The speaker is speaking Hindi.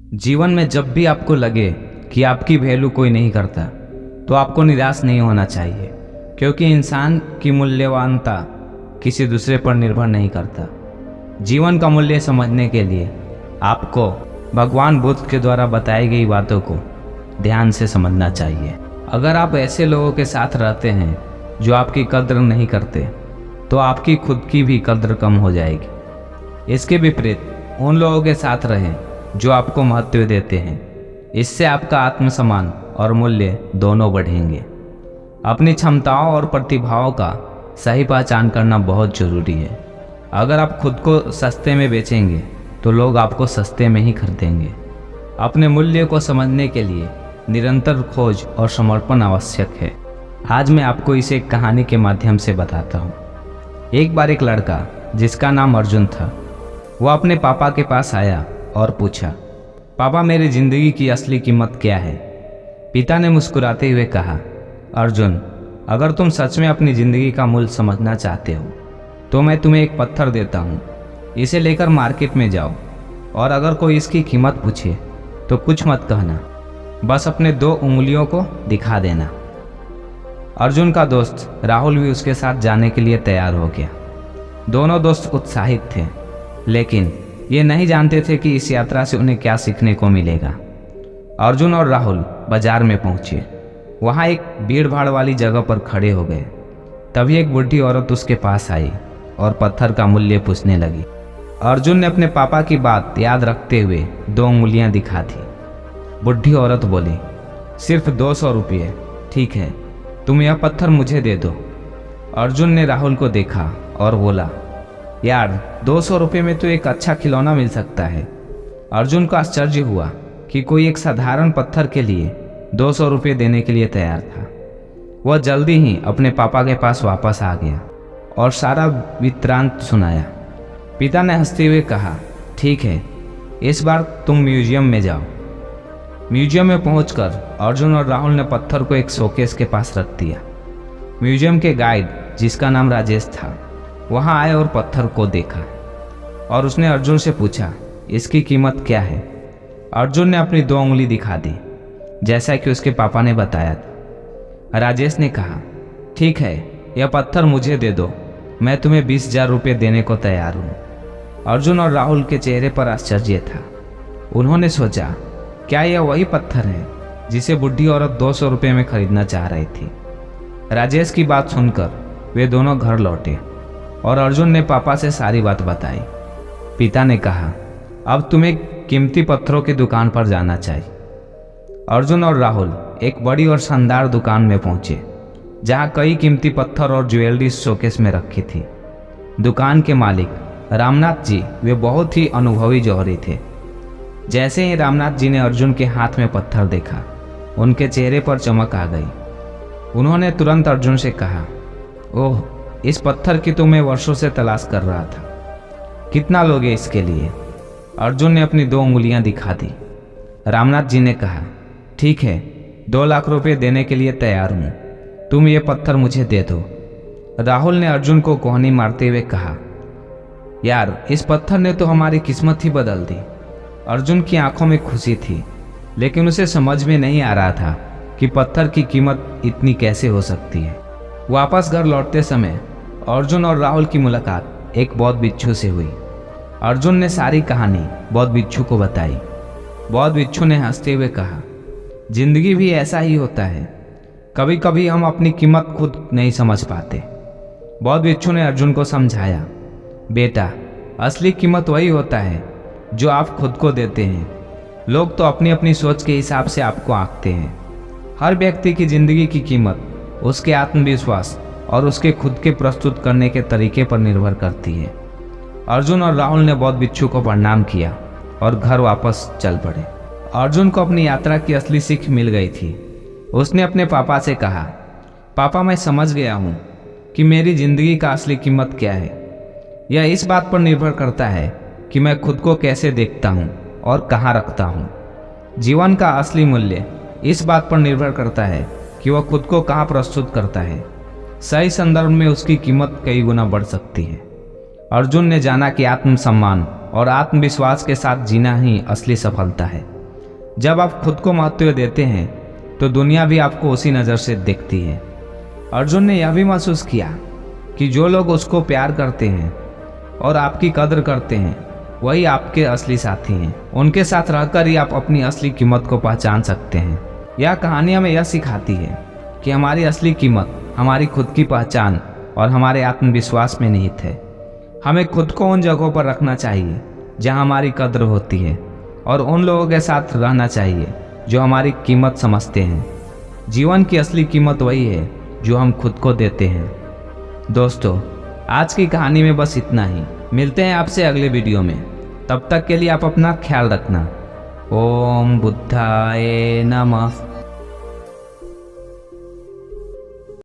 जीवन में जब भी आपको लगे कि आपकी वैल्यू कोई नहीं करता, तो आपको निराश नहीं होना चाहिए, क्योंकि इंसान की मूल्यवानता किसी दूसरे पर निर्भर नहीं करता। जीवन का मूल्य समझने के लिए आपको भगवान बुद्ध के द्वारा बताई गई बातों को ध्यान से समझना चाहिए। अगर आप ऐसे लोगों के साथ रहते हैं जो आपकी कद्र नहीं करते, तो आपकी खुद की भी कद्र कम हो जाएगी। इसके विपरीत उन लोगों के साथ रहें जो आपको महत्व देते हैं। इससे आपका आत्मसम्मान और मूल्य दोनों बढ़ेंगे। अपनी क्षमताओं और प्रतिभाओं का सही पहचान करना बहुत ज़रूरी है। अगर आप खुद को सस्ते में बेचेंगे तो लोग आपको सस्ते में ही खरीदेंगे। अपने मूल्य को समझने के लिए निरंतर खोज और समर्पण आवश्यक है। आज मैं आपको इसे एक कहानी के माध्यम से बताता हूँ। एक बार एक लड़का जिसका नाम अर्जुन था, वह अपने पापा के पास आया और पूछा, पापा मेरी ज़िंदगी की असली कीमत क्या है? पिता ने मुस्कुराते हुए कहा, अर्जुन, अगर तुम सच में अपनी ज़िंदगी का मूल्य समझना चाहते हो तो मैं तुम्हें एक पत्थर देता हूँ। इसे लेकर मार्केट में जाओ और अगर कोई इसकी कीमत पूछे तो कुछ मत कहना, बस अपने 2 उंगलियों को दिखा देना। अर्जुन का दोस्त राहुल भी उसके साथ जाने के लिए तैयार हो गया। दोनों दोस्त उत्साहित थे, लेकिन ये नहीं जानते थे कि इस यात्रा से उन्हें क्या सीखने को मिलेगा। अर्जुन और राहुल बाजार में पहुंचे। वहां एक भीड़ भाड़ वाली जगह पर खड़े हो गए। तभी एक बुढ़ी औरत उसके पास आई और पत्थर का मूल्य पूछने लगी। अर्जुन ने अपने पापा की बात याद रखते हुए 2 उंगलियां दिखा दी। बुढ़ी औरत बोली, सिर्फ 200 रुपये, ठीक है, तुम यह पत्थर मुझे दे दो। अर्जुन ने राहुल को देखा और बोला, यार 200 रुपये में तो एक अच्छा खिलौना मिल सकता है। अर्जुन को आश्चर्य हुआ कि कोई एक साधारण पत्थर के लिए 200 रुपये देने के लिए तैयार था। वह जल्दी ही अपने पापा के पास वापस आ गया और सारा वृत्तांत सुनाया। पिता ने हंसते हुए कहा, ठीक है, इस बार तुम म्यूजियम में जाओ। म्यूजियम में पहुंचकर अर्जुन और राहुल ने पत्थर को एक शोकेस के पास रख दिया। म्यूजियम के गाइड, जिसका नाम राजेश था, वहां आए और पत्थर को देखा और उसने अर्जुन से पूछा, इसकी कीमत क्या है? अर्जुन ने अपनी 2 उंगली दिखा दी, जैसा कि उसके पापा ने बताया था। राजेश ने कहा, ठीक है, यह पत्थर मुझे दे दो, मैं तुम्हें 20,000 रुपये देने को तैयार हूँ। अर्जुन और राहुल के चेहरे पर आश्चर्य था। उन्होंने सोचा, क्या यह वही पत्थर है जिसे बुढ़ी औरत 200 रुपये में खरीदना चाह रही थी? राजेश की बात सुनकर वे दोनों घर लौटे और अर्जुन ने पापा से सारी बात बताई। पिता ने कहा, अब तुम्हें कीमती पत्थरों की दुकान पर जाना चाहिए। अर्जुन और राहुल एक बड़ी और शानदार दुकान में पहुंचे, जहां कई कीमती पत्थर और ज्वेलरी शोकेस में रखी थी। दुकान के मालिक रामनाथ जी, वे बहुत ही अनुभवी जौहरी थे। जैसे ही रामनाथ जी ने अर्जुन के हाथ में पत्थर देखा, उनके चेहरे पर चमक आ गई। उन्होंने तुरंत अर्जुन से कहा, ओह, इस पत्थर की तो मैं वर्षों से तलाश कर रहा था, कितना लोगे इसके लिए? अर्जुन ने अपनी 2 उंगलियां दिखा दी। रामनाथ जी ने कहा, ठीक है, 2 लाख रुपए देने के लिए तैयार हूँ, तुम ये पत्थर मुझे दे दो। राहुल ने अर्जुन को कोहनी मारते हुए कहा, यार इस पत्थर ने तो हमारी किस्मत ही बदल दी। अर्जुन की आंखों में खुशी थी, लेकिन उसे समझ में नहीं आ रहा था कि पत्थर की कीमत इतनी कैसे हो सकती है। वापस घर लौटते समय अर्जुन और राहुल की मुलाकात एक बौद्ध भिक्षु से हुई। अर्जुन ने सारी कहानी बौद्ध भिक्षु को बताई। बौद्ध भिक्षु ने हंसते हुए कहा, जिंदगी भी ऐसा ही होता है, कभी कभी हम अपनी कीमत खुद नहीं समझ पाते। बौद्ध भिक्षु ने अर्जुन को समझाया, बेटा, असली कीमत वही होता है जो आप खुद को देते हैं। लोग तो अपनी अपनी सोच के हिसाब से आपको आंकते हैं। हर व्यक्ति की जिंदगी की कीमत उसके आत्मविश्वास और उसके खुद के प्रस्तुत करने के तरीके पर निर्भर करती है। अर्जुन और राहुल ने बौद्ध भिक्षु को प्रणाम किया और घर वापस चल पड़े। अर्जुन को अपनी यात्रा की असली सीख मिल गई थी। उसने अपने पापा से कहा, पापा, मैं समझ गया हूँ कि मेरी जिंदगी का असली कीमत क्या है। यह इस बात पर निर्भर करता है कि मैं खुद को कैसे देखता हूँ और कहाँ रखता हूँ। जीवन का असली मूल्य इस बात पर निर्भर करता है कि वह खुद को कहाँ प्रस्तुत करता है। सही संदर्भ में उसकी कीमत कई गुना बढ़ सकती है। अर्जुन ने जाना कि आत्मसम्मान और आत्मविश्वास के साथ जीना ही असली सफलता है। जब आप खुद को महत्व देते हैं तो दुनिया भी आपको उसी नज़र से देखती है। अर्जुन ने यह भी महसूस किया कि जो लोग उसको प्यार करते हैं और आपकी कदर करते हैं वही आपके असली साथी हैं। उनके साथ रहकर ही आप अपनी असली कीमत को पहचान सकते हैं। यह कहानी हमें यह सिखाती है कि हमारी असली कीमत हमारी खुद की पहचान और हमारे आत्मविश्वास में निहित है। हमें खुद को उन जगहों पर रखना चाहिए जहां हमारी कद्र होती है और उन लोगों के साथ रहना चाहिए जो हमारी कीमत समझते हैं। जीवन की असली कीमत वही है जो हम खुद को देते हैं। दोस्तों, आज की कहानी में बस इतना ही। मिलते हैं आपसे अगले वीडियो में। तब तक के लिए आप अपना ख्याल रखना। ओम बुद्धाय नमः।